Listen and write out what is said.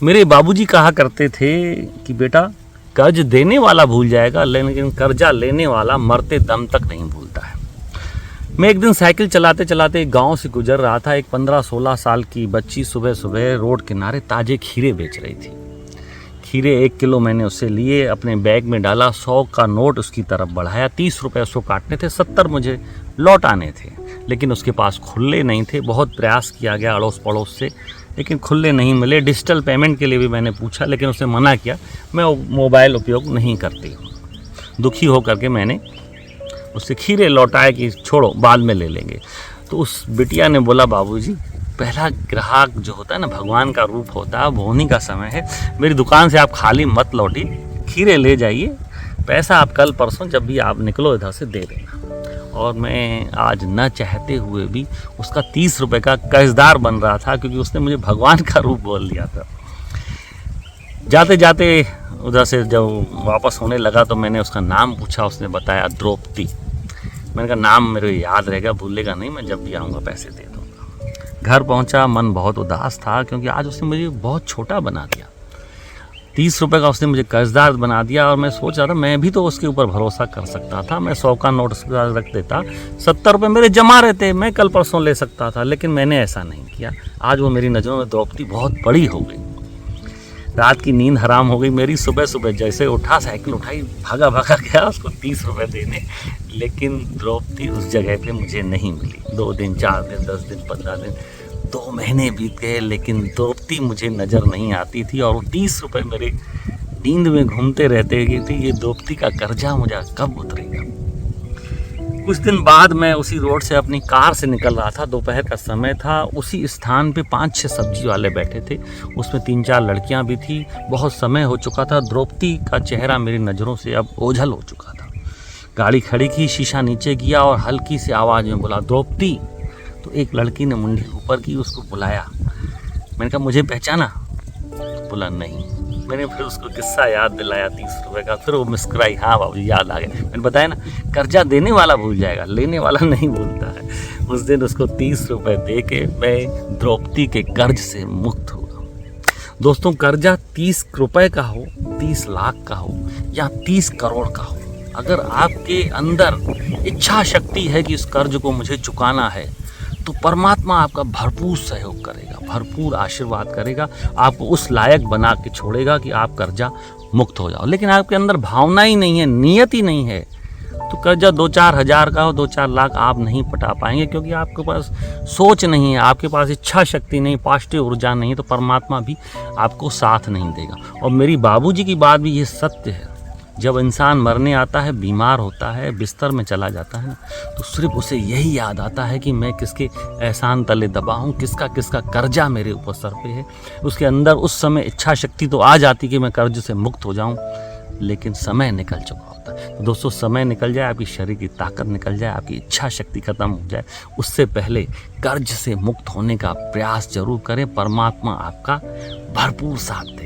मेरे बाबूजी कहा करते थे कि बेटा कर्ज देने वाला भूल जाएगा लेकिन कर्जा लेने वाला मरते दम तक नहीं भूलता है। मैं एक दिन साइकिल चलाते चलाते एक गांव से गुजर रहा था। एक 15-16 साल की बच्ची सुबह सुबह रोड किनारे ताजे खीरे बेच रही थी। खीरे 1 किलो मैंने उससे लिए, अपने बैग में डाला, 100 का नोट उसकी तरफ बढ़ाया। 30 रुपये उसको काटने थे, 70 मुझे लौट आने थे, लेकिन उसके पास खुल्ले नहीं थे। बहुत प्रयास किया गया अड़ोस पड़ोस से, लेकिन खुल्ले नहीं मिले। डिजिटल पेमेंट के लिए भी मैंने पूछा, लेकिन उसने मना किया, मैं मोबाइल उपयोग नहीं करती हूँ। दुखी होकर के मैंने उससे खीरे लौटाए कि छोड़ो बाद में ले लेंगे। तो उस बिटिया ने बोला, बाबूजी पहला ग्राहक जो होता है ना भगवान का रूप होता है, बोनी का समय है, मेरी दुकान से आप खाली मत लौटिए, खीरे ले जाइए, पैसा आप कल परसों जब भी आप निकलो इधर से दे देना। और मैं आज न चाहते हुए भी उसका 30 रुपये का कर्जदार बन रहा था, क्योंकि उसने मुझे भगवान का रूप बोल दिया था। जाते जाते उधर से जब वापस होने लगा तो मैंने उसका नाम पूछा। उसने बताया द्रौपदी। मैंने कहा नाम मेरे याद रहेगा, भूलेगा नहीं, मैं जब भी आऊँगा पैसे दे दूँगा। घर पहुँचा, मन बहुत उदास था, क्योंकि आज उसने मुझे बहुत छोटा बना दिया। 30 रुपये का उसने मुझे कर्जदार बना दिया। और मैं सोच रहा था मैं भी तो उसके ऊपर भरोसा कर सकता था। मैं 100 का नोट उसके पास रख देता, 70 रुपये मेरे जमा रहते, मैं कल परसों ले सकता था, लेकिन मैंने ऐसा नहीं किया। आज वो मेरी नज़रों में द्रौपदी बहुत बड़ी हो गई। रात की नींद हराम हो गई मेरी। सुबह सुबह जैसे उठा, साइकिल उठाई, भागा भागा गया उसको 30 रुपये देने, लेकिन द्रौपदी उस जगह पे मुझे नहीं मिली। 2 दिन, 4 दिन, 10 दिन, 15 दिन, 2 महीने बीत गए, लेकिन द्रौपदी मुझे नज़र नहीं आती थी। और वो 30 रुपये मेरे नींद में घूमते रहते कि ये द्रौपदी का कर्जा मुझे कब उतरेगा। कुछ दिन बाद मैं उसी रोड से अपनी कार से निकल रहा था, दोपहर का समय था। उसी स्थान पे 5-6 सब्जी वाले बैठे थे, उसमें 3-4 लड़कियां भी थी। बहुत समय हो चुका था, द्रौपदी का चेहरा मेरी नज़रों से अब ओझल हो चुका था। गाड़ी खड़ी की, शीशा नीचे किया और हल्की सी आवाज़ में बोला, द्रौपदी। तो एक लड़की ने मुंडी ऊपर की, उसको बुलाया। मैंने कहा मुझे पहचाना? बोला नहीं। मैंने फिर उसको किस्सा याद दिलाया 30 रुपये का। फिर वो मुस्कुराई, हाँ बाबूजी याद आ गया। मैंने बताया ना, कर्जा देने वाला भूल जाएगा, लेने वाला नहीं भूलता है। उस दिन उसको 30 रुपये दे के मैं द्रौपदी के कर्ज से मुक्त हुआ। दोस्तों, कर्जा 30 रुपये का हो, 30 लाख का हो या 30 करोड़ का हो, अगर आपके अंदर इच्छा शक्ति है कि इस कर्ज को मुझे चुकाना है, तो परमात्मा आपका भरपूर सहयोग करेगा, भरपूर आशीर्वाद करेगा, आपको उस लायक बना के छोड़ेगा कि आप कर्जा मुक्त हो जाओ। लेकिन आपके अंदर भावना ही नहीं है, नियत ही नहीं है, तो कर्जा 2-4 हज़ार का हो, 2-4 लाख आप नहीं पटा पाएंगे, क्योंकि आपके पास सोच नहीं है, आपके पास इच्छा शक्ति नहीं, पॉजिटिव ऊर्जा नहीं, तो परमात्मा भी आपको साथ नहीं देगा। और मेरी बाबूजी की बात भी ये सत्य है। जब इंसान मरने आता है, बीमार होता है, बिस्तर में चला जाता है ना, तो सिर्फ उसे यही याद आता है कि मैं किसके एहसान तले दबा हूँ, किसका किसका कर्जा मेरे ऊपर सर पे है। उसके अंदर उस समय इच्छा शक्ति तो आ जाती कि मैं कर्ज से मुक्त हो जाऊँ, लेकिन समय निकल चुका होता है। तो दोस्तों, समय निकल जाए, आपकी शरीर की ताकत निकल जाए, आपकी इच्छा शक्ति खत्म हो जाए, उससे पहले कर्ज से मुक्त होने का प्रयास जरूर करें। परमात्मा आपका भरपूर साथ